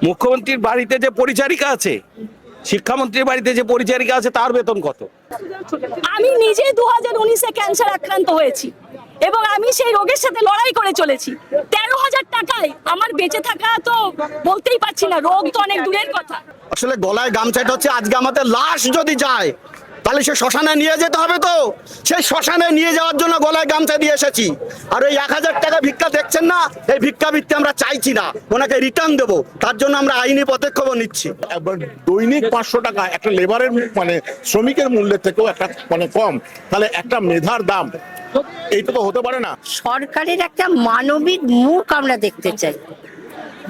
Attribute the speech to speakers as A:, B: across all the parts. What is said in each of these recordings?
A: মুখ্যমন্ত্রীর বাড়িতে যে পরিচারিকা আছে, শিক্ষামন্ত্রীর বাড়িতে যে পরিচারিকা আছে, তার বেতন কত?
B: আমি নিজে 2019-এ ক্যান্সার আক্রান্ত হয়েছি এবং আমি সেই রোগের সাথে লড়াই করে চলেছি। 13,000 টাকায় আমার বেঁচে থাকা তো বলতেই পারছি না, রোগ তো অনেক দূরের কথা।
C: আসলে গলায় গামছাটা হচ্ছে, আজকে আমাদের লাশ যদি যায় তাহলে সে শ্মশানে নিয়ে যেতে হবে, তো সেই শ্মশানে নিয়ে যাওয়ার জন্য গলায় গামছা দিয়ে এসেছি। আর ওই 1,000 টাকা ভিক্ষা দেখছেন না, এই ভিক্ষাবৃত্তি আমরা চাইছি না, ওনাকে রিটার্ন দেবো, তার জন্য আমরা আইনি পদক্ষেপ নিচ্ছি।
D: দৈনিক 500 টাকা একটা লেবারের মানে শ্রমিকের মূল্যের থেকেও একটা মানে কম, তাহলে একটা মেধার দাম এইটা তো হতে পারে না।
E: সরকারের একটা মানবিক মুখ আমরা দেখতে চাই।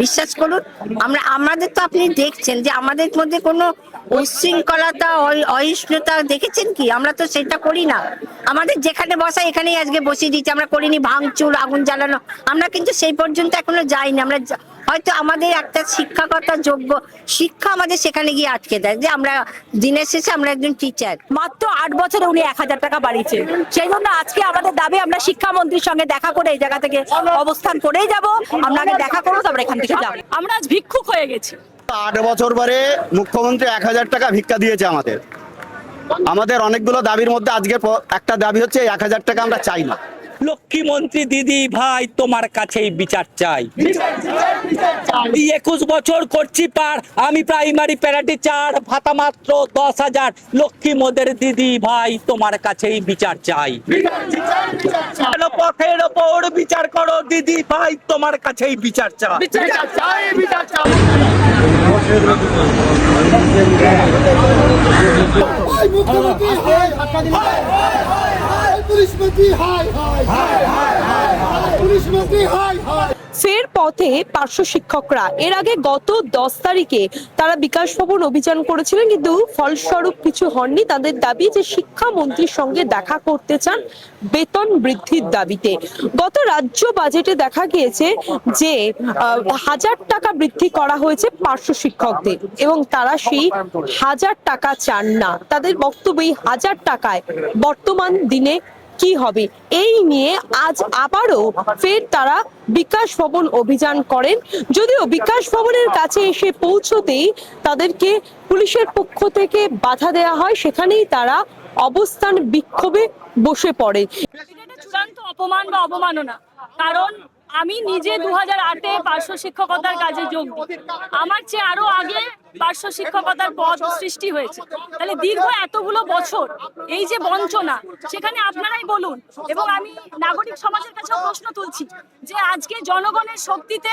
E: বিশ্বাস করুন, আমাদের তো আপনি দেখছেন যে আমাদের মধ্যে কোনো উচ্ছৃঙ্খলতা অহিষ্ণুতা দেখেছেন কি? আমরা তো সেটা করি না। আমাদের যেখানে বসা এখানেই আজকে বসিয়ে দিচ্ছি, আমরা করিনি ভাঙচুর আগুন জ্বালানো, আমরা কিন্তু সেই পর্যন্ত এখনো যাইনি। আমরা হয়তো আমাদের একটা শিক্ষাগতা যোগ্য শিক্ষা আমাদের সেখানে গিয়ে আটকে দেয় যে আমরা দিনের শেষে আমরা একজন টিচার।
B: মাত্র 8 বছরে উনি 1,000 টাকা বাড়িয়েছে। সেই জন্য আজকে আমাদের দাবি, আমরা শিক্ষামন্ত্রীর সঙ্গে দেখা করে এই জায়গা থেকে অবস্থান করেই যাব। আমরা আগে দেখা করবো, তারপরে এখান থেকে যাবো। আমরা আজ ভিক্ষুক হয়ে গেছি।
C: 8 বছর পরে মুখ্যমন্ত্রী 1,000 টাকা ভিক্ষা দিয়েছে আমাদের অনেকগুলো দাবির মধ্যে আজকে একটা দাবি হচ্ছে 1,000 টাকা আমরা চাই না।
F: লক্ষ্মীমন্ত্রী দিদি ভাই, তোমার কাছেই বিচার চাই। 21 বছর করছি পার, আমি প্রাইমারি প্যারাটিচার, ভাতা মাত্র 10,000। লক্ষ্মী মোদের দিদি ভাই, তোমার কাছেই বিচার চাই। পথের ওপর বিচার করো দিদি ভাই, তোমার কাছেই বিচার চাই।
G: ফের পথে পার্শ্ব শিক্ষকরা। এর আগে গত 10 তারিখে তারা বিকাশ ভবন অভিযান করেছিলেন, কিন্তু ফলস্বরূপ কিছু হননি। তাদের দাবি যে শিক্ষামন্ত্রীর সঙ্গে দেখা করতে চান বেতন বৃদ্ধির দাবিতে। গত রাজ্য বাজেটে দেখা গিয়েছে যে 1,000 টাকা বৃদ্ধি করা হয়েছে পার্শ্ব শিক্ষকদের, এবং তারা সেই 1,000 টাকা চান না। তাদের বক্তব্য এই 1,000 টাকায় বর্তমান দিনে কি হবে, এই নিয়ে আজ আবারও ফের তারা বিকাশ ভবন অভিযান করেন। যদিও বিকাশ ভবনের কাছে এসে পৌঁছতেই তাদেরকে পুলিশের পক্ষ থেকে বাধা দেওয়া হয়, সেখানেই তারা অবস্থান বিক্ষোভে বসে পড়ে।
B: এটা চূড়ান্ত অপমান বা অবমাননা, কারণ আমি নিজে 2008-এ পার্শ্ব শিক্ষকতার কাজে যোগ দিই। আমার চেয়ে আরো আগে পার্শ্ব শিক্ষকতার পদ সৃষ্টি হয়েছে। তাহলে দীর্ঘ এতগুলো বছর এই যে বঞ্চনা, সেখানে আপনারাই বলুন। এবং আমি নাগরিক সমাজের কাছেও প্রশ্ন তুলছি যে আজকে জনগণের শক্তিতে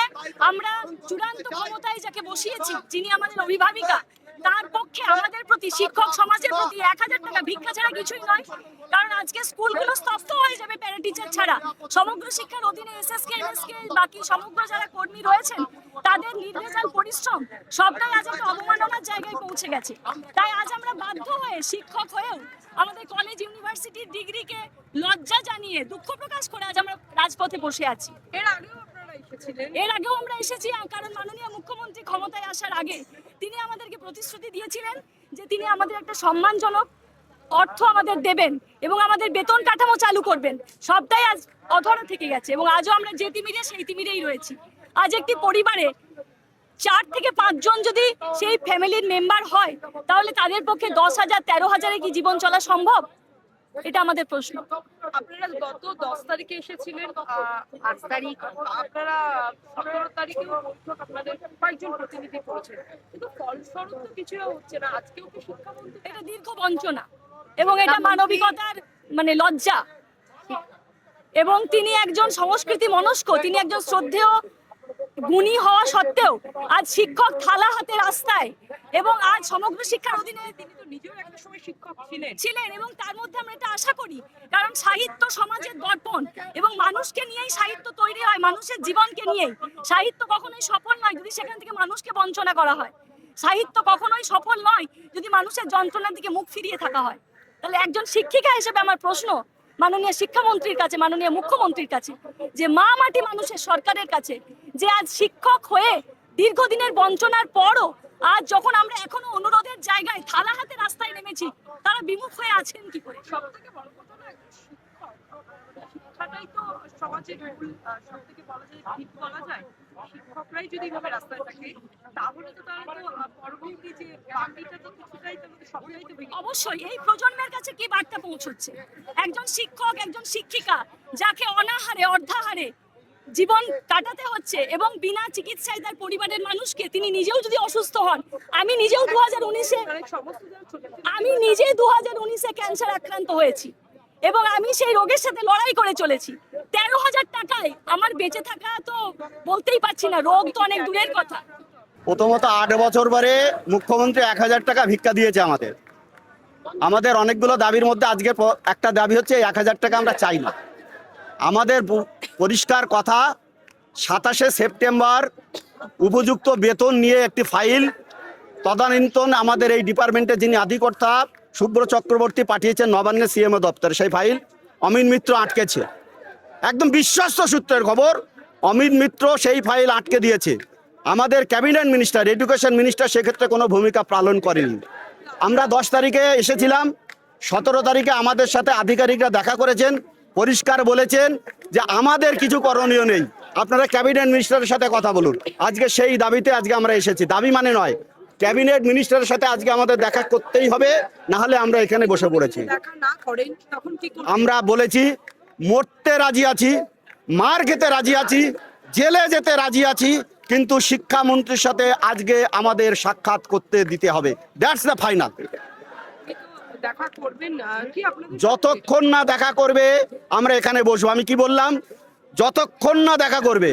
B: আমরা চূড়ান্ত ক্ষমতায় যাকে বসিয়েছি, যিনি আমাদের অভিভাবিকা, তার পক্ষে আমাদের প্রতি, শিক্ষক সমাজের প্রতি 1,000 টাকা ভিক্ষা ছাড়া কিছুই নয়। কারণ আজকে স্কুলগুলো স্তব্ধ হয়ে যাবে প্যারা টিচার ছাড়া। সমগ্র শিক্ষার অধীনে এসএসকে, এমএসকে, বাকি সমগ্র যারা কর্মী রয়েছেন, তাদের নির্ভেজাল পরিশ্রম সবটাই আজ একটা অবমাননার জায়গায় পৌঁছে গেছে। তাই আজ আমরা বাধ্য হয়ে, শিক্ষক হয়েও আমাদের কলেজ ইউনিভার্সিটির ডিগ্রিকে লজ্জা জানিয়ে, দুঃখ প্রকাশ করে আজ আমরা রাজপথে বসে আছি। এর আগেও আমরা এসেছি, কারণ মাননীয় মুখ্যমন্ত্রী ক্ষমতায় আসার আগে তিনি আমাদেরকে প্রতিশ্রুতি দিয়েছিলেন যে তিনি আমাদের একটা সম্মানজনক অর্থ আমাদের দেবেন এবং আমাদের বেতন কাঠামো চালু করবেন। সবটাই আজ অধরা থেকে গেছে এবং আজও আমরা যে তিমিরে সেই তিমিরেই রয়েছি। আজ একটি পরিবারে 4 থেকে 5 জন যদি সেই ফ্যামিলির মেম্বার হয়, তাহলে তাদের পক্ষে 10,000, 13,000-এ কি জীবন চলা সম্ভব? এটা আমাদের প্রশ্ন।
G: আপনারা গত 10 তারিখে এসেছিলেন, 8 তারিখ আপনারা 17 তারিখে আপনাদের কয়েকজন প্রতিনিধি করেছেন, কিন্তু ফলস্বরূপ তো কিছু হচ্ছে না। আজকেও কি শিক্ষামন্ত্রী?
B: এটা দীর্ঘ বঞ্চনা এবং এটা মানবিকতার মানে লজ্জা। এবং তিনি একজন সংস্কৃতি মনস্ক, তিনি একজন শ্রদ্ধেয় গুণী হওয়া সত্ত্বেও আজ শিক্ষক থালা হাতে রাস্তায়। এবং আজ সমগ্র শিক্ষার অধীনে
G: তিনি তো নিজেও একটা সময় শিক্ষক
B: ছিলেন এবং তার মধ্যে আমরা এটা আশা করি, কারণ সাহিত্য সমাজের দর্পণ এবং মানুষকে নিয়েই সাহিত্য তৈরি হয়, মানুষের জীবনকে নিয়েই। সাহিত্য কখনোই সফল নয় যদি সেখান থেকে মানুষকে বঞ্চনা করা হয়। সাহিত্য কখনোই সফল নয় যদি মানুষের যন্ত্রণার দিকে মুখ ফিরিয়ে থাকা হয়। তাহলে একজন শিক্ষিকা হিসেবে আমার প্রশ্ন মাননীয় শিক্ষামন্ত্রীর কাছে, মাননীয় মুখ্যমন্ত্রীর কাছে, যে মা মাটি মানুষের সরকারের কাছে, যে আজ শিক্ষক হয়ে দীর্ঘদিনের বঞ্চনার পরও আজ যখন আমরা এখনো অনুরোধের জায়গায় থালা হাতে রাস্তায় নেমেছি, তারা বিমুখ হয়ে আছেন কি করে?
G: সবথেকে বড় কথা না, শিক্ষাটাই তো সমাজের মূল, সবথেকে বলা যায় ভিত বলা যায়। শিক্ষকরাই যদি এভাবে রাস্তায় থাকে, তাহলে তো তারা তো পরবর্তী যে বাকিটা তো কিছুটাই তো সবটাই তো ভেঙে
B: অবশ্যই এই প্রজন্মের কাছে কি বার্তা পৌঁছচ্ছে? একজন শিক্ষক, একজন শিক্ষিকা যাকে অনাহারে অর্ধাহারে জীবন কাটাতে হচ্ছে এবং বিনা চিকিৎসায় তার পরিবারের মানুষকে, তিনি নিজেও যদি অসুস্থ হন, আমি নিজেও 2019-এ
G: সমস্ত যারা ছোট ছোট
B: আমি নিজে 2019-এ ক্যান্সার আক্রান্ত হয়েছি এবং আমি সেই রোগের সাথে লড়াই করে চলেছি। 13,000 টাকায় আমার বেঁচে থাকা তো বলতেই পারছি না, রোগ তো অনেক দূরের কথা।
C: প্রথমত 8 বছর পরে মুখ্যমন্ত্রী 1000 টাকা ভিক্ষা দিয়েছে আমাদের অনেকগুলো দাবির মধ্যে আজকে একটা দাবি হচ্ছে 1000 টাকা আমরা চাই না। আমাদের পরিষ্কার কথা, 27শে সেপ্টেম্বর উপযুক্ত বেতন নিয়ে একটি ফাইল তদানীন্তন আমাদের এই ডিপার্টমেন্টে যিনি আধিকর্তা শুভ্র চক্রবর্তী পাঠিয়েছেন নবান্নের সিএমও দপ্তরে। সেই ফাইল অমিত মিত্র আটকেছে, একদম বিশ্বস্ত সূত্রের খবর। অমিত মিত্র সেই ফাইল আটকে দিয়েছে। আমাদের ক্যাবিনেট মিনিস্টার, এডুকেশন মিনিস্টার সেক্ষেত্রে কোনো ভূমিকা পালন করেনি। আমরা 10 তারিখে এসেছিলাম, 17 তারিখে আমাদের সাথে আধিকারিকরা দেখা করেছেন, পরিষ্কার বলেছেন যে আমাদের কিছু করণীয় নেই, আপনারা ক্যাবিনেট মিনিস্টারের সাথে কথা বলুন। আজকে সেই দাবিতে আজকে আমরা এসেছি। দাবি মানে নয়, ক্যাবিনেট মিনিস্টারের সাথে আজকে আমাদের দেখা করতেই হবে, না হলে আমরা এখানে বসে পড়েছি।
G: দেখা না করেন তখন কি করবেন?
C: আমরা বলেছি মরতে রাজি আছি, মার খেতে রাজি আছি, জেলে যেতে রাজি আছি, কিন্তু শিক্ষামন্ত্রীর সাথে আজকে আমাদের সাক্ষাৎ করতে দিতে হবে। That's the final.
G: দেখা করবেন কি আপনাদের?
C: যতক্ষণ না দেখা করবে আমরা এখানে বসবো। আমি কি বললাম? যতক্ষণ না দেখা করবে।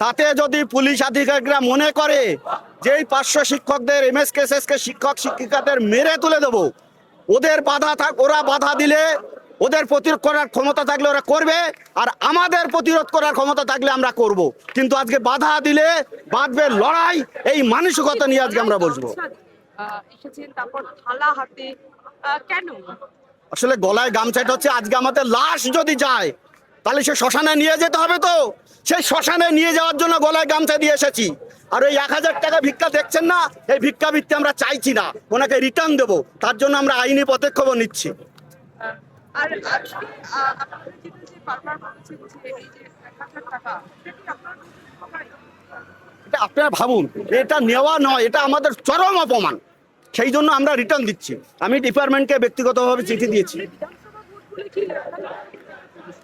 C: তাতে যদি পুলিশ আধিকারিকরা মনে করে যে এই 500 শিক্ষকদের এমএসকে শিক্ষক শিক্ষিকাদের মেরে তুলে দেবো, ওরা বাধা দিলে, ওদের প্রতিরোধ করার ক্ষমতা থাকলে ওরা করবে, আর আমাদের প্রতিরোধ করার ক্ষমতা থাকলে আমরা করব। কিন্তু আজকে বাধা দিলে বাঁধবে লড়াই, এই মানসিকতা নিয়ে আজকে আমরা বসবো।
G: এসেছেন, তারপর থালা হাতে কেন?
C: আসলে গলায় গামছাটা হচ্ছে আজকে আমাদের লাশ যদি যায় তাহলে সে শ্মশানে নিয়ে যেতে হবে, তো সেই শ্মশানে নিয়ে যাওয়ার জন্য গলায় গামছা দিয়ে এসেছি। আর ওই 1000 টাকা ভিক্ষা দেখছেন না, এই ভিক্ষাবৃত্তি আমরা চাইছি না, ওনাকে রিটার্ন দেবো। তার জন্য আমরা আইনি পদক্ষেপ নিচ্ছি।
G: আর আজকে আপনাদের যেটা যে বারবার বলছেন যে এই যে 1000 টাকা, এটা কি আপনার হয়?
C: এটা আপনারা ভাবুন, এটা নেওয়া নয়, এটা আমাদের চরম অপমান। সেই জন্য আমরা রিটার্ন দিচ্ছি। আমি ডিপার্টমেন্টকে ব্যক্তিগতভাবে চিঠি দিয়েছি।
G: বিধানসভা ভোট বলে কি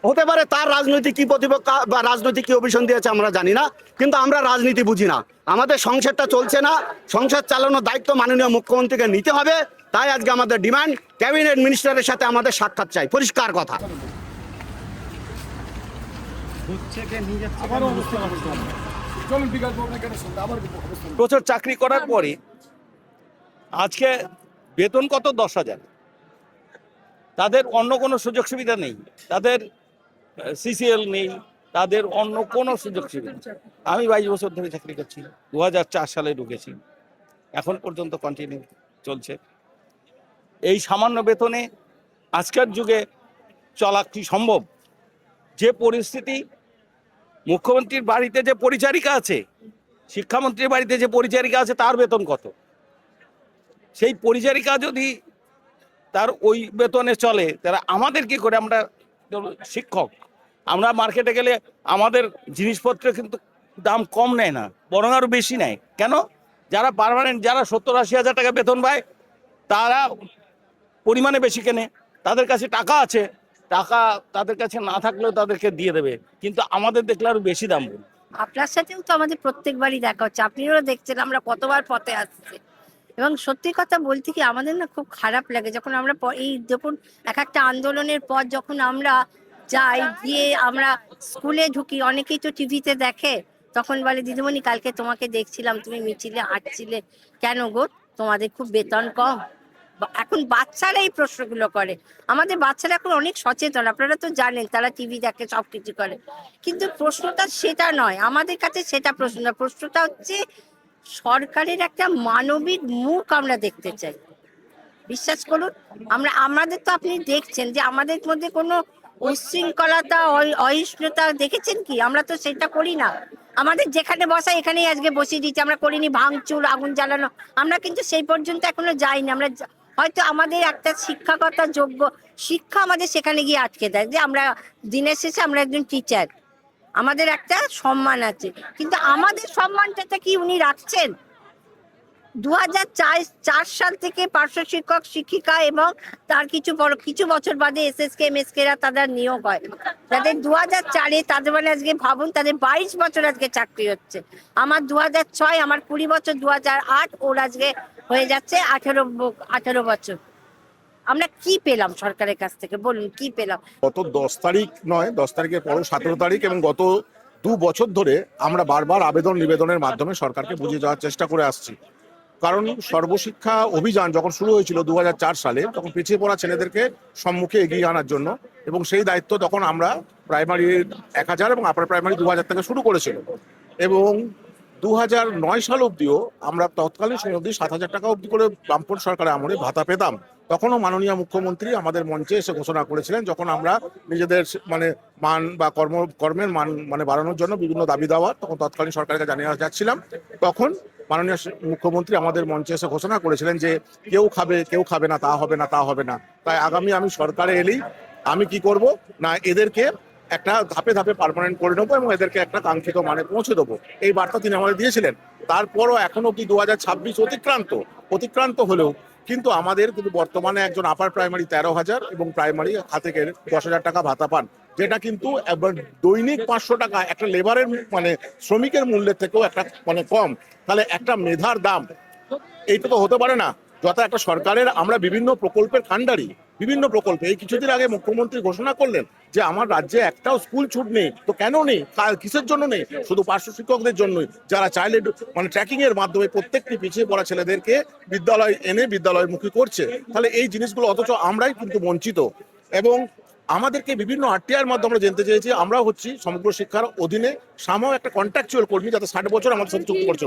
C: হতে পারে তার রাজনৈতিক কি প্রতিপক্ষ বা রাজনৈতিক কি অভিশন দিয়েছে আমরা জানি না, কিন্তু আমরা রাজনীতি বুঝি না। আমাদের সংসারটা চলছে না, সংসার চালানোর দায়িত্ব মাননীয় মুখ্যমন্ত্রীকে নিতে হবে। তাই আজকে আমাদের ডিমান্ড, ক্যাবিনেট মিনিস্টারের সাথে আমাদের সাক্ষাৎ চাই, পরিষ্কার কথা।
A: বছর চাকরি করার পরে আজকে বেতন কত? 10,000। তাদের অন্য কোনো সুযোগ সুবিধা নেই, তাদের সিসিএল নেই, তাদের অন্য কোনো সুযোগ সুবিধা। আমি 22 বছর ধরে চাকরি করছি, 2004 সালে ঢুকেছি, এখন পর্যন্ত কন্টিনিউ চলছে। এই সামান্য বেতনে আজকের যুগে চলা কি সম্ভব? যে পরিস্থিতি, মুখ্যমন্ত্রীর বাড়িতে যে পরিচারিকা আছে, শিক্ষামন্ত্রীর বাড়িতে যে পরিচারিকা আছে, তার বেতন কত? সেই পরিচারিকা যদি তার ওই বেতনে চলে, তারা আমাদের কি করে? আমরা শিক্ষক, আমরা মার্কেটে গেলে আমাদের জিনিসপত্রের কিন্তু দাম কম নেয় না, বরং আরও বেশি নেয়। কেন? যারা পার্মানেন্ট, যারা 70-80 হাজার টাকা বেতন পায়, তারা পরিমাণে বেশি কেনে, তাদের কাছে টাকা আছে, টাকা তাদের কাছে না থাকলেও তাদেরকে দিয়ে দেবে, কিন্তু আমাদের দেখলে আরও বেশি দাম বলবে।
E: আপনার সাথেও তো আমাদের প্রত্যেকবারই দেখা হচ্ছে, আপনিও দেখছেন আমরা কতবার পথে আসছি। এবং সত্যি কথা বলতে কি, আমাদের না খুব খারাপ লাগে যখন আমরা এই দেখুন এক একটা আন্দোলনের পর যখন আমরা যাই, গিয়ে আমরা স্কুলে ঢুকি, অনেকেই তো টিভিতে দেখে, তখন বলে দিদিমণি কালকে তোমাকে দেখছিলাম তুমি মিছিলে হাঁটছিলে, কেন গো তোমাদের খুব বেতন কম? এখন বাচ্চারা এই প্রশ্নগুলো করে। আমাদের বাচ্চারা এখন অনেক সচেতন, আপনারা তো জানেন, তারা টিভি দেখে, সবকিছু করে, কিন্তু প্রশ্নটা সেটা নয় আমাদের কাছে। সেটা প্রশ্নটা হচ্ছে সরকারের একটা মানবিক মুখ আমরা দেখতে চাই। বিশ্বাস করুন, আমাদের তো আপনি দেখছেন যে আমাদের মধ্যে কোনো উচ্ছৃঙ্খলতা অহিষ্ণুতা দেখেছেন কি? আমরা তো সেটা করি না। আমাদের যেখানে বসা এখানেই আজকে বসিয়ে দিচ্ছি, আমরা করিনি ভাঙচুর, আগুন জ্বালানো, আমরা কিন্তু সেই পর্যন্ত এখনো যাইনি। আমরা হয়তো আমাদের একটা শিক্ষকতা যোগ্য শিক্ষা আমাদের সেখানে গিয়ে আটকে দেয়, যে আমরা দিনের শেষে আমরা একজন টিচার, আমাদের একটা সম্মান আছে, কিন্তু আমাদের সম্মানটা কি উনি রাখছেন? 2004 সাল থেকে পার্শ্ব শিক্ষক শিক্ষিকা এবং তার কিছু বছর বাদে এসএসকে এমএসকে রা তাদের নিয়োগ হয়। যাদের 2004-এ, তাদের মানে আজকে ভাবুন, তাদের 22 বছর আজকে চাকরি হচ্ছে। আমার 2006, আমার 20 বছর, 2008, ওর আজকে হয়ে যাচ্ছে 18 বছর। আমরা কি পেলাম সরকারের কাছ থেকে, বলুন কি পেলাম?
D: গত 10 তারিখ নয়, 10 তারিখের পরও 17 তারিখ এবং গত 2 বছর ধরে আমরা বারবার আবেদন নিবেদনের মাধ্যমে সরকারকে বুঝিয়ে যাওয়ার চেষ্টা করে আসছি। কারণ সর্বশিক্ষা অভিযান যখন শুরু হয়েছিল 2004 সালে, তখন পিছিয়ে পড়া ছেলেদেরকে সম্মুখে এগিয়ে আনার জন্য, এবং সেই দায়িত্ব তখন আমরা প্রাইমারি 1000 এবং আপার প্রাইমারি 2000 থেকে শুরু করেছিল। এবং 2009 সাল অব্দিও আমরা তৎকালীন সময় অব্দি 7000 টাকা অব্দি করে বামপন্থী সরকারের আমলে ভাতা পেতাম। তখনও মাননীয় মুখ্যমন্ত্রী আমাদের মঞ্চে এসে ঘোষণা করেছিলেন, যখন আমরা নিজেদের মান বা কর্মের মান বাড়ানোর জন্য বিভিন্ন দাবি দাওয়া তখন তৎকালীন সরকারকে জানিয়ে যাচ্ছিলাম, তখন মাননীয় মুখ্যমন্ত্রী আমাদের মঞ্চে এসে ঘোষণা করেছিলেন যে কেউ খাবে না, তা হবে না, তা হবে না। তাই আগামী আমি সরকারে এলেই আমি কি করব না, এদেরকে একটা ধাপে ধাপে পার্মানেন্ট করে নেবো এবং এদেরকে একটা কাঙ্ক্ষিত মানে পৌঁছে দেবো, এই বার্তা তিনি আমাদের দিয়েছিলেন। তারপরও এখন অব্দি 2026 অতিক্রান্ত হলেও কিন্তু আমাদের কিন্তু বর্তমানে একজন আপার প্রাইমারি 13,000 এবং প্রাইমারি হাতে 10,000 টাকা ভাতা পান, যেটা কিন্তু দৈনিক 500 টাকা একটা লেবারের শ্রমিকের মূল্যের থেকেও একটা কম। তাহলে একটা মেধার দাম এইটা তো হতে পারে না। যত একটা সরকারের আমরা বিভিন্ন প্রকল্পের কাণ্ডারি, বিভিন্ন প্রকল্পে এই কিছুদিন আগে মুখ্যমন্ত্রী ঘোষণা করলেন যে আমার রাজ্যে একটাও স্কুল ছুট নেই। তো কেন নেই, কিসের জন্য নেই? শুধু পার্শ্ব শিক্ষকদের জন্যই, যারা চাইল্ড ট্র্যাকিং এর মাধ্যমে প্রত্যেকটি পিছিয়ে পড়া ছেলেদেরকে বিদ্যালয় এনে বিদ্যালয়মুখী করছে। তাহলে এই জিনিসগুলো অথচ আমরাই কিন্তু বঞ্চিত। এবং আমাদেরকে বিভিন্ন আরটিআর মাধ্যমে আমরা জানতে চেয়েছি, আমরা হচ্ছি সমগ্র শিক্ষার অধীনে সামাও একটা কন্ট্রাকচুয়াল কর্মী, যাতে 60 বছর আমাদের সাথে চুক্তি করছে।